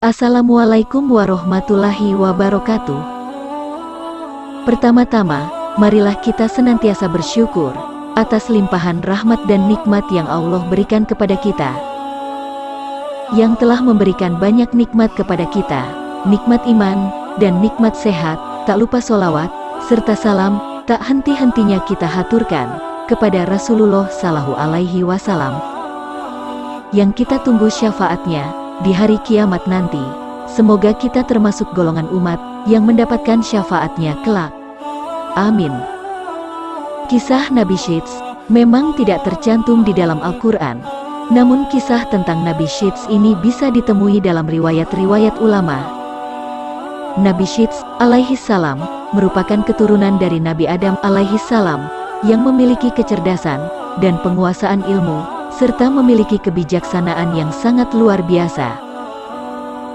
Assalamualaikum warahmatullahi wabarakatuh. Pertama-tama, marilah kita senantiasa bersyukur atas limpahan rahmat dan nikmat yang Allah berikan kepada kita, yang telah memberikan banyak nikmat kepada kita, nikmat iman dan nikmat sehat. Tak lupa sholawat serta salam tak henti-hentinya kita haturkan kepada Rasulullah Sallallahu Alaihi Wasallam, yang kita tunggu syafaatnya di hari kiamat nanti. Semoga kita termasuk golongan umat yang mendapatkan syafaatnya kelak. Amin. Kisah Nabi Syits memang tidak tercantum di dalam Al-Quran, namun kisah tentang Nabi Syits ini bisa ditemui dalam riwayat-riwayat ulama. Nabi Syits alaihi salam merupakan keturunan dari Nabi Adam alaihi salam yang memiliki kecerdasan dan penguasaan ilmu, serta memiliki kebijaksanaan yang sangat luar biasa.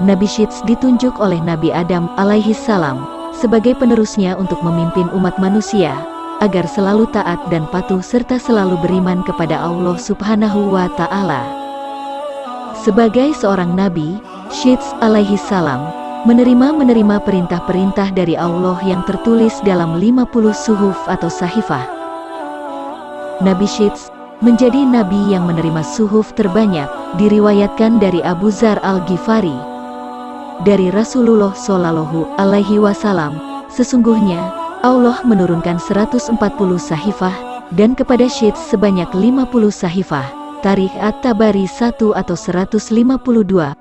Nabi Syits ditunjuk oleh Nabi Adam alaihi salam sebagai penerusnya untuk memimpin umat manusia, agar selalu taat dan patuh serta selalu beriman kepada Allah Subhanahu wa Ta'ala. Sebagai seorang Nabi, Syits alaihi salam menerima perintah-perintah dari Allah yang tertulis dalam 50 suhuf atau sahifah. Nabi Syits menjadi nabi yang menerima suhuf terbanyak, diriwayatkan dari Abu Dzar Al-Ghifari dari Rasulullah Shallallahu Alaihi Wasallam, sesungguhnya Allah menurunkan 140 sahifah dan kepada Syits sebanyak 50 sahifah. Tarikh At-Tabari 1 atau 152.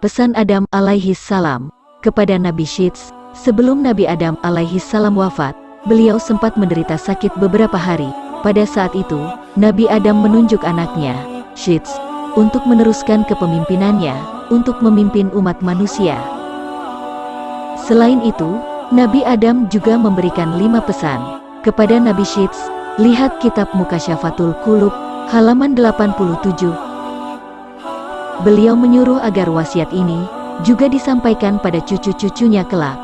Pesan Adam alaihi salam kepada Nabi Syits. Sebelum Nabi Adam alaihi salam wafat, beliau sempat menderita sakit beberapa hari. Pada saat itu, Nabi Adam menunjuk anaknya, Syits, untuk meneruskan kepemimpinannya, untuk memimpin umat manusia. Selain itu, Nabi Adam juga memberikan 5 pesan kepada Nabi Syits. Lihat kitab Mukasyafatul Qulub, halaman 87. Beliau menyuruh agar wasiat ini juga disampaikan pada cucu-cucunya kelak.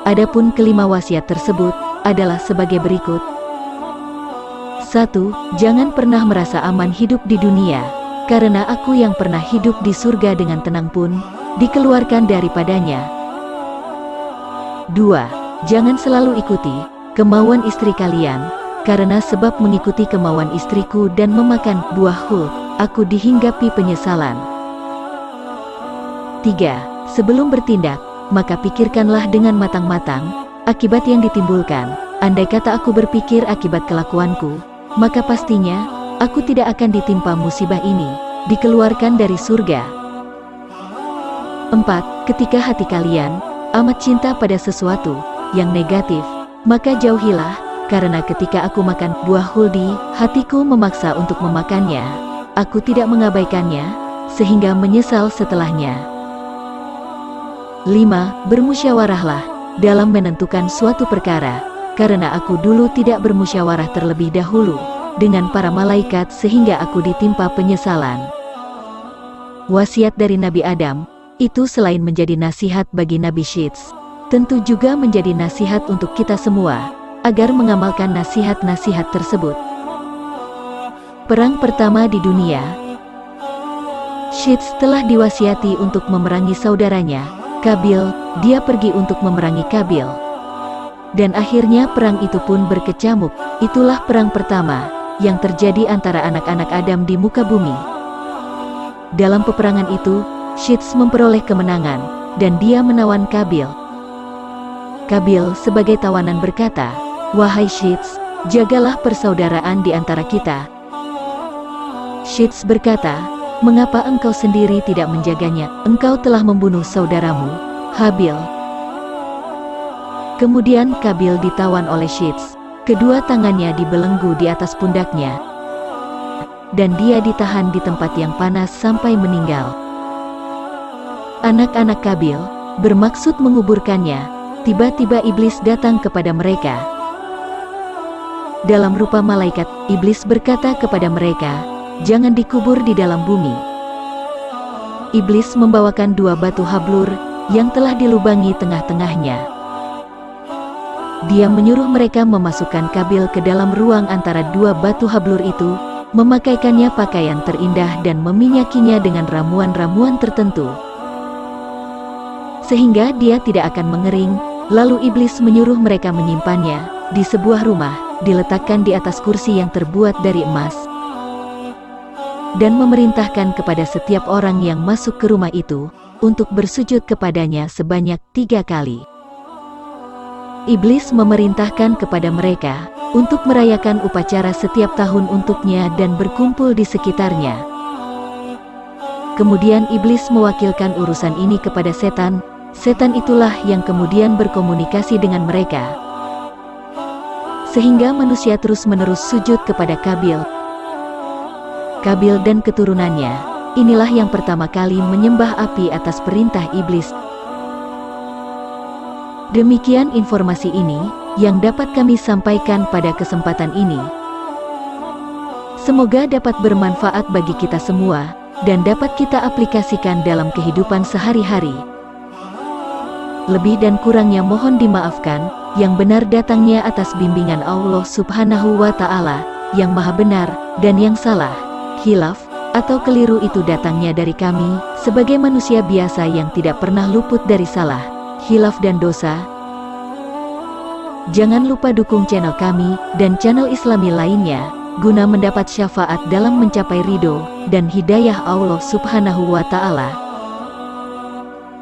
Adapun kelima wasiat tersebut adalah sebagai berikut. 1. Jangan pernah merasa aman hidup di dunia, karena aku yang pernah hidup di surga dengan tenang pun dikeluarkan daripadanya. 2. Jangan selalu ikuti kemauan istri kalian, karena sebab mengikuti kemauan istriku dan memakan buah hul, aku dihinggapi penyesalan. 3. Sebelum bertindak, maka pikirkanlah dengan matang-matang akibat yang ditimbulkan. Andai kata aku berpikir akibat kelakuanku, maka pastinya aku tidak akan ditimpa musibah ini, dikeluarkan dari surga. 4. Ketika hati kalian amat cinta pada sesuatu yang negatif, maka jauhilah, karena ketika aku makan buah huldi, hatiku memaksa untuk memakannya. Aku tidak mengabaikannya, sehingga menyesal setelahnya. 5. Bermusyawarahlah dalam menentukan suatu perkara, karena aku dulu tidak bermusyawarah terlebih dahulu dengan para malaikat sehingga aku ditimpa penyesalan. Wasiat dari Nabi Adam itu selain menjadi nasihat bagi Nabi Syits, tentu juga menjadi nasihat untuk kita semua, agar mengamalkan nasihat-nasihat tersebut. Perang pertama di dunia, Syits telah diwasiati untuk memerangi saudaranya, Qabil. Dia pergi untuk memerangi Qabil, dan akhirnya perang itu pun berkecamuk. Itulah perang pertama yang terjadi antara anak-anak Adam di muka bumi. Dalam peperangan itu, Syits memperoleh kemenangan, dan dia menawan Qabil. Qabil sebagai tawanan berkata, "Wahai Syits, jagalah persaudaraan di antara kita." Syits berkata, "Mengapa engkau sendiri tidak menjaganya? Engkau telah membunuh saudaramu, Habil." Kemudian Qabil ditawan oleh Syits. Kedua tangannya dibelenggu di atas pundaknya, dan dia ditahan di tempat yang panas sampai meninggal. Anak-anak Qabil bermaksud menguburkannya. Tiba-tiba iblis datang kepada mereka. Dalam rupa malaikat, iblis berkata kepada mereka, "Jangan dikubur di dalam bumi." Iblis membawakan 2 batu hablur yang telah dilubangi tengah-tengahnya. Dia menyuruh mereka memasukkan Qabil ke dalam ruang antara 2 batu hablur itu, memakaikannya pakaian terindah dan meminyakinya dengan ramuan-ramuan tertentu, sehingga dia tidak akan mengering. Lalu iblis menyuruh mereka menyimpannya di sebuah rumah, diletakkan di atas kursi yang terbuat dari emas, dan memerintahkan kepada setiap orang yang masuk ke rumah itu untuk bersujud kepadanya sebanyak 3 kali. Iblis memerintahkan kepada mereka untuk merayakan upacara setiap tahun untuknya dan berkumpul di sekitarnya. Kemudian iblis mewakilkan urusan ini kepada setan. Setan itulah yang kemudian berkomunikasi dengan mereka, sehingga manusia terus-menerus sujud kepada Kabil. Kabil dan keturunannya, inilah yang pertama kali menyembah api atas perintah iblis. Demikian informasi ini yang dapat kami sampaikan pada kesempatan ini. Semoga dapat bermanfaat bagi kita semua dan dapat kita aplikasikan dalam kehidupan sehari-hari. Lebih dan kurangnya mohon dimaafkan, yang benar datangnya atas bimbingan Allah Subhanahu wa Ta'ala, yang Maha Benar, dan yang salah, khilaf, atau keliru itu datangnya dari kami, sebagai manusia biasa yang tidak pernah luput dari salah, khilaf dan dosa. Jangan lupa dukung channel kami dan channel Islami lainnya, guna mendapat syafaat dalam mencapai ridho dan hidayah Allah Subhanahu wa Ta'ala.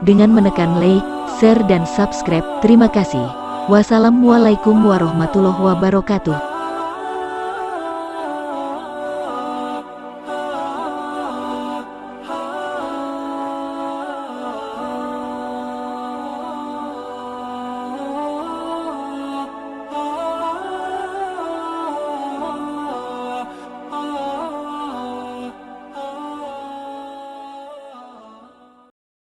Dengan menekan like, share dan subscribe. Terima kasih. Wassalamualaikum warahmatullahi wabarakatuh.